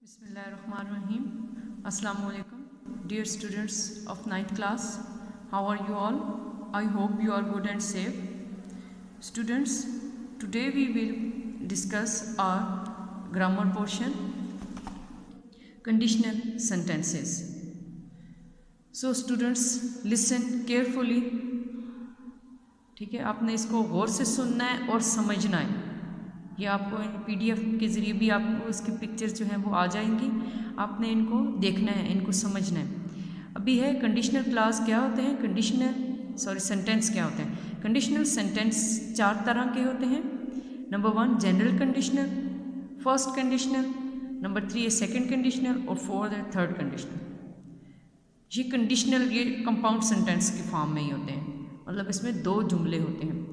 Bismillahirrahmanirrahim. Assalamu alaikum. Dear students of 9th class, how are you all? I hope you are good and safe. Students, today we will discuss our grammar portion, conditional sentences. So students, listen carefully. ठीक है, आपने इसको गौर से सुनना है और समझना है। ये आपको PDF के ज़रिए भी आपको इसकी पिक्चर जो है वो आ जाएंगी, आपने इनको देखना है, इनको समझना है। अभी है कंडीशनल क्लास क्या होते हैं, सेंटेंस क्या होते हैं। कंडीशनल सेंटेंस 4 तरह के होते हैं। Number 1 general conditional, first conditional, number 3 है सेकेंड कंडीशनल और 4 है थर्ड कंडीशनल। ये कंडीशनल ये कंपाउंड सेंटेंस की फॉर्म में ही होते हैं, मतलब इसमें 2 जुमले होते हैं।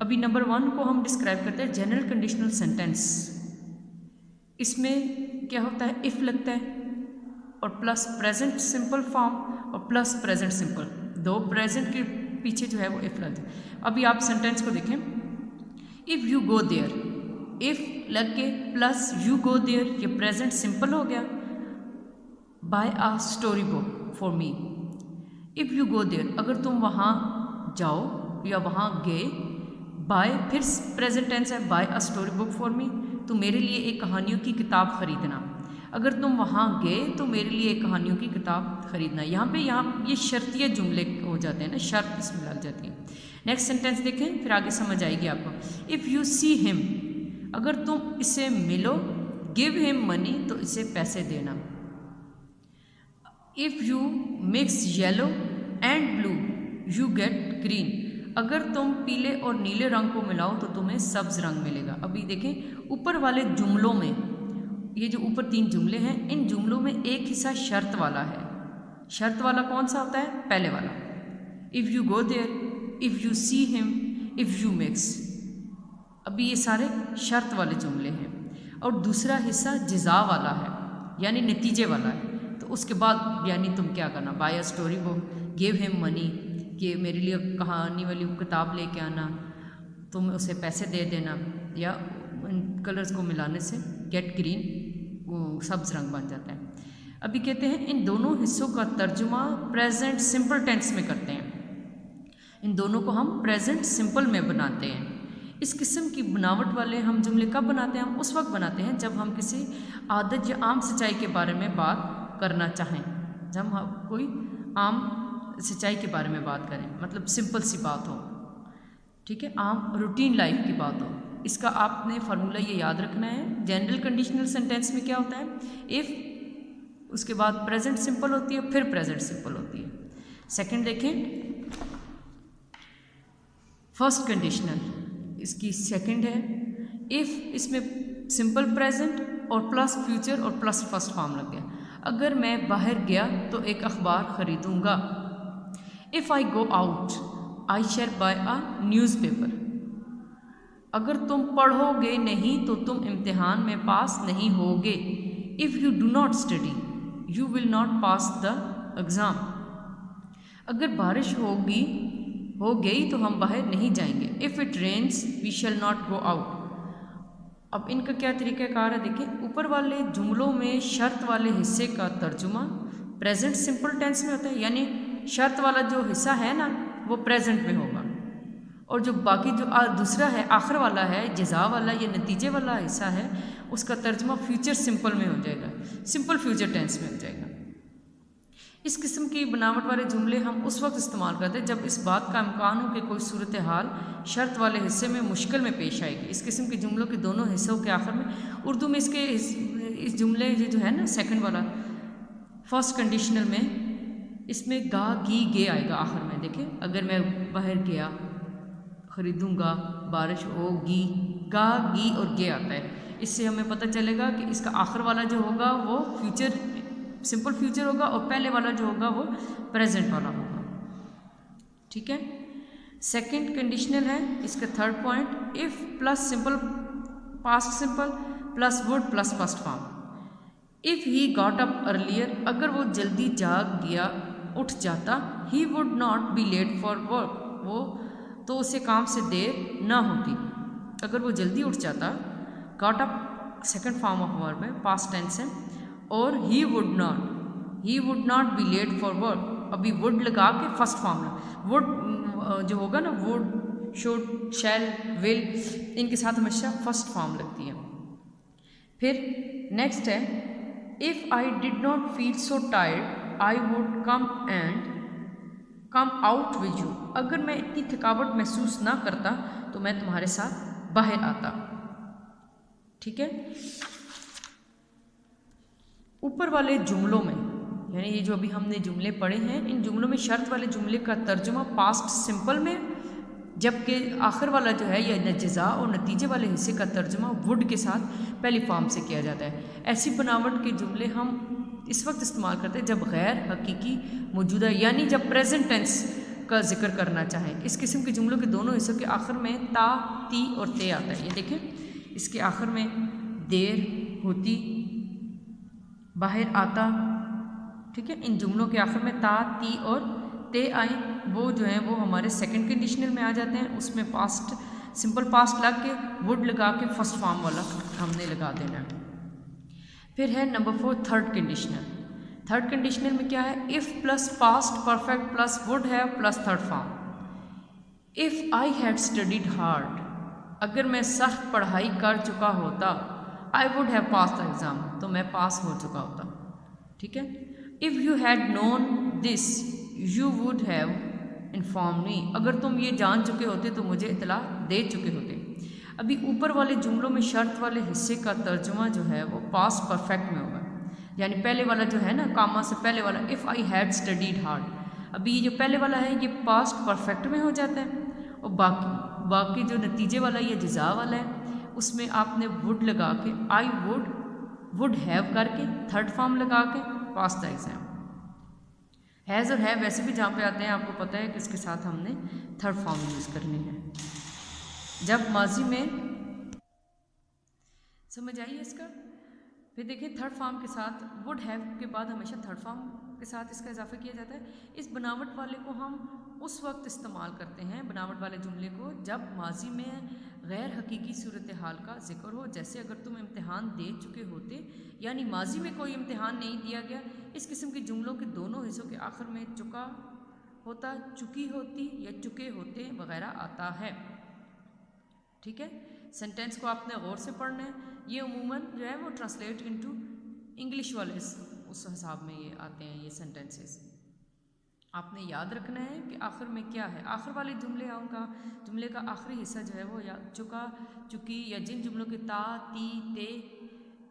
अभी नंबर 1 को हम डिस्क्राइब करते हैं जनरल कंडीशनल सेंटेंस। इसमें क्या होता है, इफ़ लगता है और प्लस प्रेजेंट सिंपल फॉर्म और प्लस प्रेजेंट सिंपल, 2 प्रेजेंट के पीछे जो है वो इफ़ लगता है। अभी आप सेंटेंस को देखें, if you go there, if लग के प्लस यू गो देयर, ये प्रेजेंट सिंपल हो गया। Buy a story book for me, if you go there, अगर तुम वहाँ जाओ या वहाँ गए। बाय फिर प्रेजेंट टेंस है, buy a story book for me, तो मेरे लिए एक कहानियों की किताब खरीदना। अगर तुम वहाँ गए तो मेरे लिए एक कहानियों की किताब खरीदना। यहाँ ये शर्तिया जुमले हो जाते हैं ना, शर्त इसमें लग जाती है। नेक्स्ट सेंटेंस देखें, फिर आगे समझ आएगी आपको। इफ़ यू सी हिम, अगर तुम इसे मिलो, गिव हिम मनी, तो इसे पैसे देना। If you mix yellow and blue you get green, अगर तुम पीले और नीले रंग को मिलाओ तो तुम्हें सब्ज रंग मिलेगा। अभी देखें ऊपर वाले जुमलों में, ये जो ऊपर 3 जुमले हैं, इन जुमलों में एक हिस्सा शर्त वाला है। शर्त वाला कौन सा होता है, पहले वाला, if you go there, if you see him, if you mix. अभी ये सारे शर्त वाले जुमले हैं। और दूसरा हिस्सा जिज़ा वाला है, यानी नतीजे वाला है। तो उसके बाद यानी तुम क्या करना, buy a story book, give him money, कि मेरे लिए कहानी वाली किताब लेके आना, तुम उसे पैसे दे देना, या इन कलर्स को मिलाने से गेट ग्रीन, वो सब्ज रंग बन जाता है। अभी कहते हैं इन दोनों हिस्सों का तर्जुमा प्रेजेंट सिंपल टेंस में करते हैं। इन दोनों को हम प्रेजेंट सिंपल में बनाते हैं। इस किस्म की बनावट वाले हम जुमले कब बनाते हैं, हम उस वक्त बनाते हैं जब हम किसी आदत या आम सच्चाई के बारे में बात करना चाहें। जब हम कोई आम सच्चाई के बारे में बात करें, मतलब सिंपल सी बात हो, ठीक है, आम रूटीन लाइफ की बात हो। इसका आपने फार्मूला ये याद रखना है। जनरल कंडीशनल सेंटेंस में क्या होता है, इफ़, उसके बाद प्रेजेंट सिंपल होती है, फिर प्रेजेंट सिंपल होती है। सेकंड देखें, फर्स्ट कंडीशनल, इसकी सेकंड है इफ़, इसमें सिंपल प्रेजेंट और प्लस फ्यूचर और प्लस फर्स्ट फॉर्म लग गया। अगर मैं बाहर गया तो एक अखबार खरीदूंगा। If I go out I shall buy a newspaper, अगर तुम पढ़ोगे नहीं तो तुम इम्तिहान में पास नहीं होगे। If you do not study you will not pass the exam, अगर बारिश हो गई तो हम बाहर नहीं जाएंगे। If it rains we shall not go out. अब इनका क्या तरीक़ाकार है, देखिए ऊपर वाले जुमलों में शर्त वाले हिस्से का तर्जुमा प्रेजेंट सिंपल टेंस में होता है, यानी शर्त वाला जो हिस्सा है ना वो प्रेजेंट में होगा, और जो बाकी जो दूसरा है आखिर वाला है, जिज़ा वाला, ये नतीजे वाला हिस्सा है, उसका तर्जुमा फ्यूचर सिंपल में हो जाएगा, सिंपल फ्यूचर टेंस में हो जाएगा। इस किस्म की बनावट वाले जुमले हम उस वक्त इस्तेमाल करते हैं जब इस बात का इम्कान हो कि कोई सूरत हाल शर्त वाले हिस्से में मुश्किल में पेश आएगी। इस किस्म के जुमलों के दोनों हिस्सों के आखिर में, उर्दू में इसके इस जुमले जो है ना सेकंड वाला फर्स्ट कंडीशनल में, इसमें गा गी गे आएगा आखिर में। देखिए अगर मैं बाहर गया, खरीदूंगा, बारिश होगी, गा गी और गे आता है। इससे हमें पता चलेगा कि इसका आखिर वाला जो होगा वो फ्यूचर सिंपल फ्यूचर होगा और पहले वाला जो होगा वो प्रेजेंट वाला होगा, ठीक है। सेकंड कंडीशनल है इसका third point, if plus simple past simple plus would plus first form. If he got up earlier, अगर वो जल्दी जाग गया, उठ जाता, he would not be late for work, वो तो उसे काम से देर ना होती। अगर वो जल्दी उठ जाता, got up second form of verb है, पास्ट टेंस है। और he would not be late for work, अभी वुड लगा के फर्स्ट फॉर्म में वुड जो होगा ना, वुड, शुड, शैल, विल, इनके साथ हमेशा फर्स्ट फॉर्म लगती है। फिर नेक्स्ट है, if I did not feel so tired I would come out with you, अगर मैं इतनी थकावट महसूस ना करता तो मैं तुम्हारे साथ बाहर आता। ठीक है, ऊपर वाले जुमलों में, यानी ये जो अभी हमने जुमले पढ़े हैं, इन जुमलों में शर्त वाले जुमले का तर्जुमा पास्ट सिंपल में, जबकि आखिर वाला जो है या जज़ा और नतीजे वाले हिस्से का तर्जुमा वुड के साथ पहली फॉर्म से किया जाता है। ऐसी बनावट के जुमले हम इस वक्त इस्तेमाल करते हैं जब गैर हकीकी मौजूदा यानी जब प्रेजेंट टेंस का जिक्र करना चाहें। इस किस्म के जुमलों के दोनों हिस्सों के आखिर में ता, ती और ते आता है। ये देखें, इसके आखिर में देर होती, बाहर आता। ठीक है, इन जुमलों के आखिर में ता, ती और ते आए, वो जो हैं वो हमारे सेकंड कंडीशनल में आ जाते हैं। उसमें पास्ट, सिंपल पास्ट लग के वुड लगा के फर्स्ट फॉर्म वाला हमने लगा देना है। फिर है number 4 third conditional. Third conditional में क्या है, if plus past perfect plus would have plus third form. If I had studied hard, अगर मैं सख्त पढ़ाई कर चुका होता, I would have pass the exam, तो मैं पास हो चुका होता। ठीक है, if you had known this you would have inform me, अगर तुम ये जान चुके होते तो मुझे इतला दे चुके होते। अभी ऊपर वाले जुमलों में शर्त वाले हिस्से का तर्जुमा जो है वो पास्ट परफेक्ट में होगा, यानी पहले वाला जो है ना, कामा से पहले वाला, if I had studied hard, अभी ये जो पहले वाला है ये पास्ट परफेक्ट में हो जाता है। और बाकी जो नतीजे वाला या जज़ा वाला है उसमें आपने वुड लगा के, आई वुड हैव करके थर्ड फॉर्म लगा के पास द एग्ज़ाम। हैज़ और हैव वैसे भी जहाँ पे आते हैं आपको पता है कि इसके साथ हमने थर्ड फॉर्म यूज़ करनी है। जब माजी में, समझ आइए इसका। फिर देखिए थर्ड फॉर्म के साथ वुड हैव के बाद हमेशा थर्ड फॉर्म के साथ इसका इजाफा किया जाता है। इस बनावट वाले को हम उस वक्त इस्तेमाल करते हैं, बनावट वाले जुमले को, जब माजी में गैर हकीकी सूरत हाल का जिक्र हो। जैसे अगर तुम इम्तिहान दे चुके होते, यानी माजी में कोई इम्तिहान नहीं दिया गया। इस किस्म के जुमलों के दोनों हिस्सों के आखिर में चुका होता, चुकी होती या चुके होते वगैरह आता है। ठीक है, सेंटेंस को आपने गौर से पढ़ना है। ये उमूमन जो है वो ट्रांसलेट इनटू इंग्लिश वाले उस हिसाब में ये आते हैं ये सेंटेंसेस। आपने याद रखना है कि आखिर में क्या है। आखिर वाले जुमले का आखिरी हिस्सा जो है वो या चुका, चुकी या जिन जुमलों के ता, ती, ते,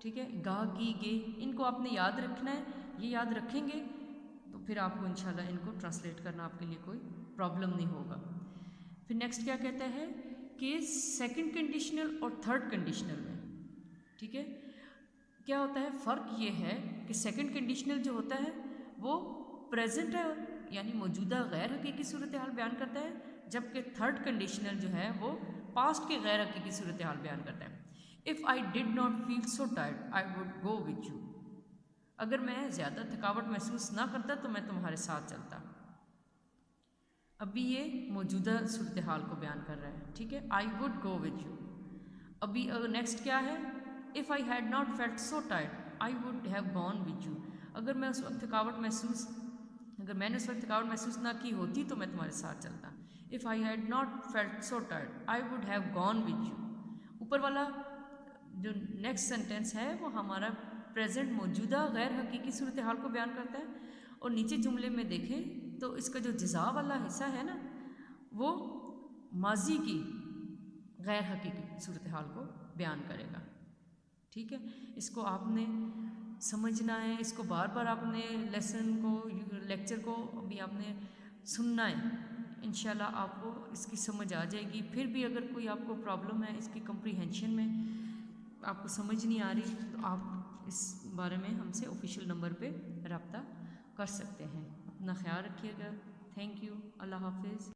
ठीक है, गा, की, गे, इनको आपने याद रखना है। ये याद रखेंगे तो फिर आपको इंशाल्लाह इनको ट्रांसलेट करना आपके लिए कोई प्रॉब्लम नहीं होगा। फिर नेक्स्ट क्या कहता है कि सेकंड कंडीशनल और थर्ड कंडीशनल में, ठीक है, क्या होता है, फ़र्क ये है कि सेकंड कंडीशनल जो होता है वो प्रेजेंट है, यानी मौजूदा गैर हकीकी सूरत हाल बयान करता है, जबकि थर्ड कंडीशनल जो है वो पास्ट के गैर हकीकी सूरत हाल बयान करता है। If I did not feel so tired I would go with you, अगर मैं ज़्यादा थकावट महसूस ना करता तो मैं तुम्हारे साथ चलता। अभी ये मौजूदा सूरत हाल को बयान कर रहा है। ठीक है, I would go with you. अभी नेक्स्ट क्या है, if I had not felt so tired I would have gone with you, अगर मैंने उस वक्त थकावट महसूस ना की होती तो मैं तुम्हारे साथ चलता। If I had not felt so tired I would have gone with you. ऊपर वाला जो नेक्स्ट सेंटेंस है वो हमारा प्रेजेंट मौजूदा गैर हकीकी सूरत हाल को बयान करता है, और नीचे जुमले में देखें तो इसका जो जज़ा वाला हिस्सा है ना वो माजी की गैर हकीकी सूरत हाल को बयान करेगा। ठीक है, इसको आपने समझना है, इसको बार बार आपने लेक्चर को अभी आपने सुनना है। इंशाल्लाह आपको इसकी समझ आ जाएगी। फिर भी अगर कोई आपको प्रॉब्लम है इसकी कम्प्रीहेंशन में, आपको समझ नहीं आ रही, तो आप इस बारे में हमसे ऑफिशियल नंबर पे रब्ता कर सकते हैं। अपना ख्याल रखिएगा। Thank you. अल्लाह हाफिज़।